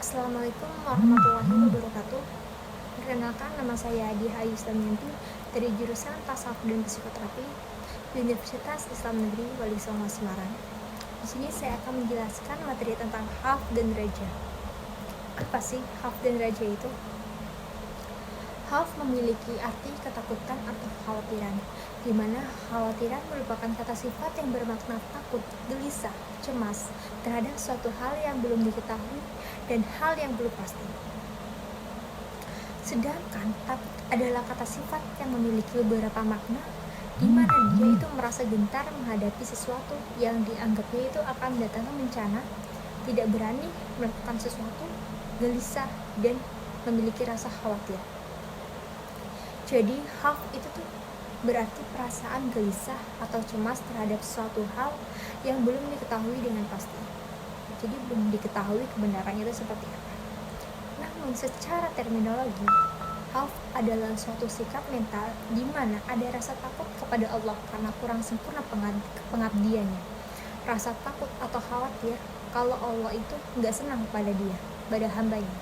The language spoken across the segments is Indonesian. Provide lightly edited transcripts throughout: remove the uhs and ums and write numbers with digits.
Assalamualaikum warahmatullahi wabarakatuh. Perkenalkan, nama saya Diah Ayu Islamianti dari jurusan Tasawuf dan Psikoterapi Universitas Islam Negeri Wali Songo Semarang. Di sini saya akan menjelaskan materi tentang khauf dan raja. Apa sih khauf dan raja itu? Khauf memiliki arti ketakutan atau kekhawatiran, di mana kekhawatiran merupakan kata sifat yang bermakna takut, gelisah, cemas terhadap suatu hal yang belum diketahui dan hal yang belum pasti. Sedangkan takut adalah kata sifat yang memiliki beberapa makna, di mana dia itu merasa gentar menghadapi sesuatu yang dianggapnya itu akan datangnya bencana, tidak berani melakukan sesuatu, gelisah, dan memiliki rasa khawatir. Jadi khauf itu tuh berarti perasaan gelisah atau cemas terhadap suatu hal yang belum diketahui dengan pasti. Jadi belum diketahui kebenarannya itu seperti apa. Namun secara terminologi, khauf adalah suatu sikap mental di mana ada rasa takut kepada Allah karena kurang sempurna pengabdiannya. Rasa takut atau khawatir kalau Allah itu nggak senang pada dia, pada hambanya.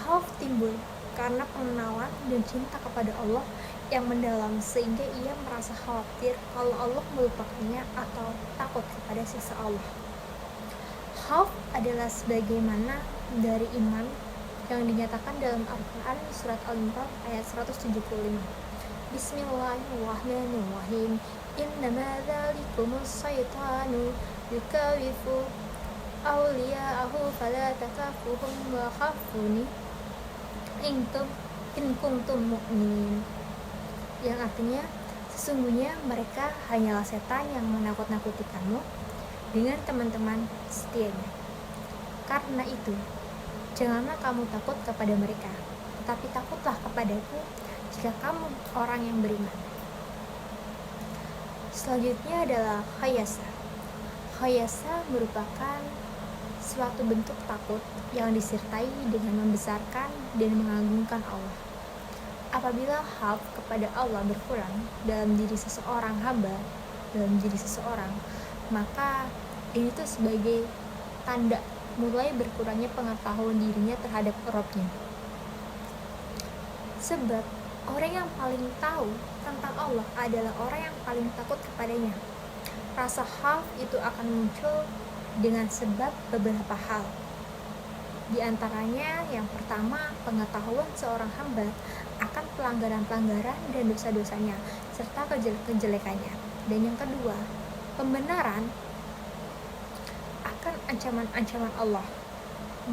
Khauf timbul karena pengenalan dan cinta kepada Allah yang mendalam sehingga ia merasa khawatir kalau Allah melupakannya atau takut kepada siksa Allah. Khauf adalah sebagaimana dari iman yang dinyatakan dalam Al-Quran surat Al-Imran ayat 175. Bismillahirrahmanirrahim. Innama dzalikumus syaitanu yukawifu awliya'ahu fala takafuhum wa khafuni in kuntum mu'minin, yang artinya sesungguhnya mereka hanyalah setan yang menakut-nakuti kamu dengan teman-teman setianya. Karena itu janganlah kamu takut kepada mereka, tetapi takutlah kepadaku jika kamu orang yang beriman. Selanjutnya adalah khayasa. Khayasa merupakan suatu bentuk takut yang disertai dengan membesarkan dan mengagungkan Allah. Apabila khauf kepada Allah berkurang dalam diri seseorang hamba, maka ini tuh sebagai tanda mulai berkurangnya pengetahuan dirinya terhadap Rabb-nya. Sebab orang yang paling tahu tentang Allah adalah orang yang paling takut kepadanya. Rasa khauf itu akan muncul dengan sebab beberapa hal. Di antaranya yang pertama, pengetahuan seorang hamba akan pelanggaran-pelanggaran dan dosa-dosanya serta kejelekannya. Dan yang kedua, pembenaran akan ancaman-ancaman Allah,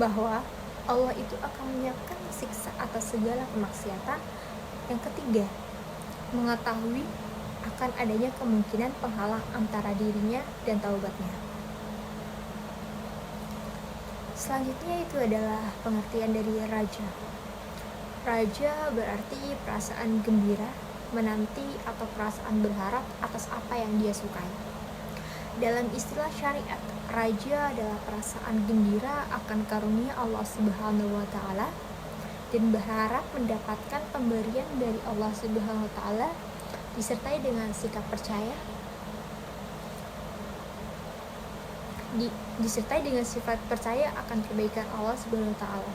bahwa Allah itu akan menyiapkan siksa atas segala kemaksiatan. Yang ketiga, mengetahui akan adanya kemungkinan penghalang antara dirinya dan taubatnya. Selanjutnya itu adalah pengertian dari raja. Raja berarti perasaan gembira, menanti atau perasaan berharap atas apa yang dia sukai. Dalam istilah syariat, raja adalah perasaan gembira akan karunia Allah Subhanahu wa taala dan berharap mendapatkan pemberian dari Allah Subhanahu wa taala disertai dengan sikap percaya disertai dengan sifat percaya akan kebaikan Allah Subhanahu wa taala.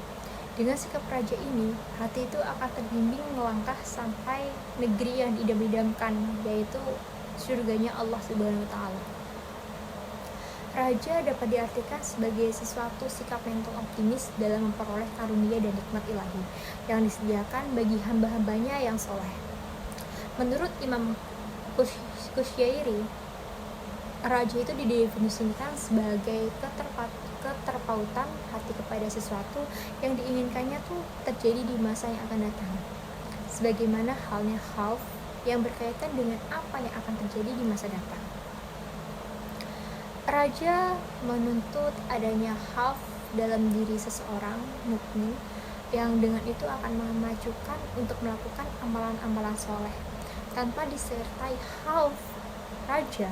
Dengan sikap raja ini, hati itu akan terbimbing melangkah sampai negeri yang diidam-idamkan, yaitu surganya Allah Subhanahu wa taala. Raja dapat diartikan sebagai sesuatu sikap mental optimis dalam memperoleh karunia dan nikmat ilahi yang disediakan bagi hamba-hambanya yang soleh. Menurut Imam Kusyairi, raja itu didefinisikan sebagai keterpautan hati kepada sesuatu yang diinginkannya tuh terjadi di masa yang akan datang. Sebagaimana halnya khauf yang berkaitan dengan apa yang akan terjadi di masa datang. Raja menuntut adanya khauf dalam diri seseorang mukmin yang dengan itu akan memacukan untuk melakukan amalan-amalan soleh. Tanpa disertai khauf, raja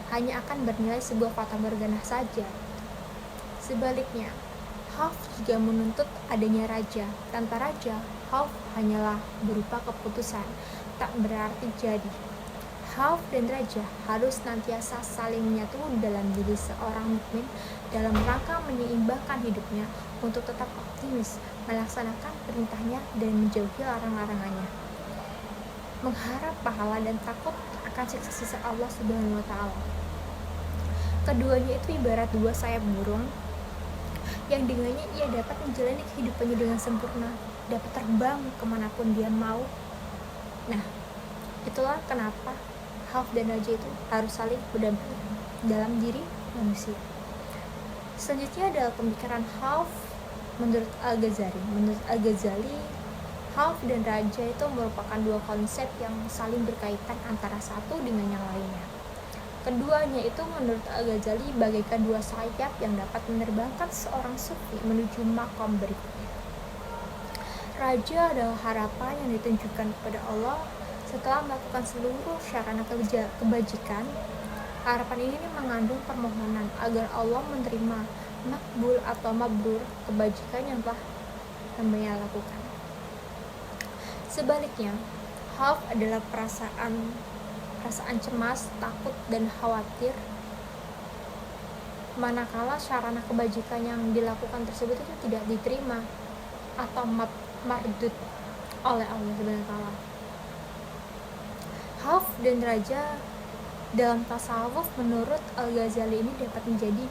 hanya akan bernilai sebuah fata morgana saja. Sebaliknya, khauf juga menuntut adanya raja. Tanpa raja, khauf hanyalah berupa keputusan, tak berarti jadi. Khauf dan raja harus senantiasa saling menyatu dalam diri seorang mukmin dalam rangka menyeimbangkan hidupnya untuk tetap optimis, melaksanakan perintahnya dan menjauhi larang-larangannya, mengharap pahala dan takut akan siksa Allah Subhanahu wa Ta'ala. Keduanya itu ibarat dua sayap burung yang dengannya ia dapat menjalani kehidupannya dengan sempurna, dapat terbang kemanapun dia mau. Nah, itulah kenapa khauf dan raja itu harus saling berdampingan dalam diri manusia. Selanjutnya adalah pemikiran khauf menurut Al-Ghazali. Menurut Al-Ghazali, khauf dan raja itu merupakan dua konsep yang saling berkaitan antara satu dengan yang lainnya. Keduanya itu menurut Al-Ghazali bagaikan dua sayap yang dapat menerbangkan seorang sufi menuju makom berikutnya. Raja adalah harapan yang ditunjukkan kepada Allah setelah melakukan seluruh sarana kebajikan. Harapan ini mengandung permohonan agar Allah menerima makbul atau mabrur kebajikan yang telah hambanya lakukan. Sebaliknya, khauf adalah perasaan cemas, takut, dan khawatir manakala sarana kebajikan yang dilakukan tersebut itu tidak diterima atau mardud oleh Allah Subhanahu wa Ta'ala. Khauf dan raja dalam tasawuf menurut Al-Ghazali ini dapat menjadi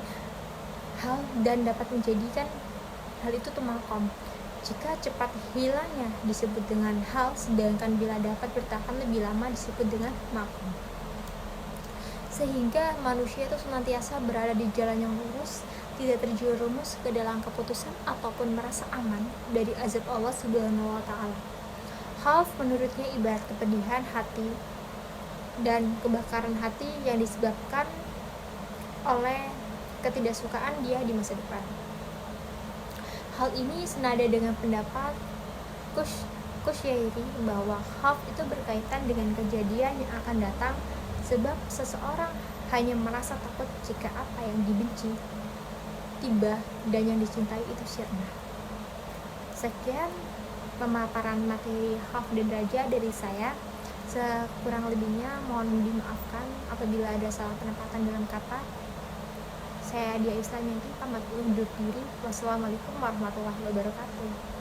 hal dan dapat menjadikan hal itu tuh makom. Jika cepat hilangnya disebut dengan hal, sedangkan bila dapat bertahan lebih lama disebut dengan makom. Sehingga manusia itu senantiasa berada di jalan yang lurus, tidak terjerumus ke dalam keputusan ataupun merasa aman dari azab Allah Subhanahu wa Ta'ala. Khauf menurutnya ibarat kepedihan hati dan kebakaran hati yang disebabkan oleh ketidaksukaan dia di masa depan. Hal ini senada dengan pendapat Kusyairi bahwa khauf itu berkaitan dengan kejadian yang akan datang, sebab seseorang hanya merasa takut jika apa yang dibenci tiba dan yang dicintai itu sirna. Sekian pemaparan materi khauf dan raja dari saya. Sekurang lebihnya mohon dimaafkan apabila ada salah penempatan dalam kata. Saya Dia Islam yang pamit undur diri. Wassalamualaikum warahmatullahi wabarakatuh.